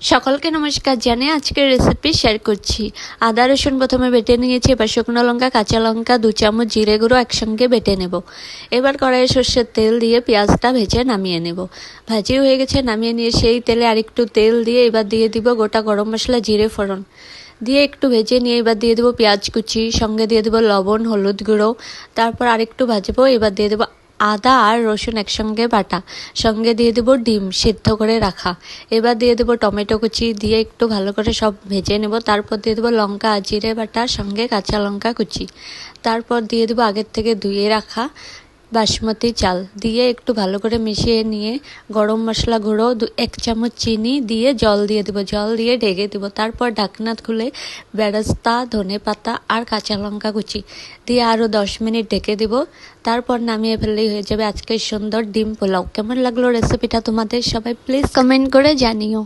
সকলকে নমস্কার জানিয়ে আজকের রেসিপি শেয়ার করছি। আদা রসুন প্রথমে বেটে নিয়েছি, এবার শুকনো লঙ্কা কাঁচা লঙ্কা 2 চামচ জিরে গুঁড়ো একসঙ্গে বেটে নেব। এবার কড়াইয়ে সর্ষের তেল দিয়ে পেঁয়াজটা ভেজে নামিয়ে নেব। ভাজি হয়ে গেছে, নামিয়ে নিয়ে সেই তেলে আরেকটু তেল দিয়ে এবার দিয়ে দিব গোটা গরম মশলা জিরে ফোড়ন দিয়ে একটু ভেজে নিয়ে এবার দিয়ে দেবো পেঁয়াজ কুচি, সঙ্গে দিয়ে দেবো লবণ হলুদ গুঁড়ো, তারপর আরেকটু ভাজবো। এবার দিয়ে দেবো আদা আর রসুন একসঙ্গে বাটা, সঙ্গে দিয়ে দেবো ডিম সিদ্ধ করে রাখা। এবার দিয়ে দেবো টমেটো কুচি, দিয়ে একটু ভালো করে সব ভেজে নেব। তারপর দিয়ে দেবো লঙ্কা আর জিরে বাটা, সঙ্গে কাঁচা লঙ্কা কুচি। তারপর দিয়ে দেবো আগের থেকে ধুয়ে রাখা বাসমতি চাল, দিয়ে একটু ভালো করে মিশিয়ে নিয়ে গরম মশলা গুঁড়ো 1 চামচ চিনি দিয়ে জল দিয়ে দেবো, জল দিয়ে ঢেকে দেবো। তারপর ঢাকনা খুলে বেরেস্তা ধনে পাতা আর কাঁচা লঙ্কা কুচি দিয়ে আরও 10 মিনিট ঢেকে দেবো। তারপর নামিয়ে ফেললেই হয়ে যাবে আজকের সুন্দর ডিম পোলাও। কেমন লাগলো রেসিপিটা তোমাদের? সবাই প্লিজ কমেন্ট করে জানিও।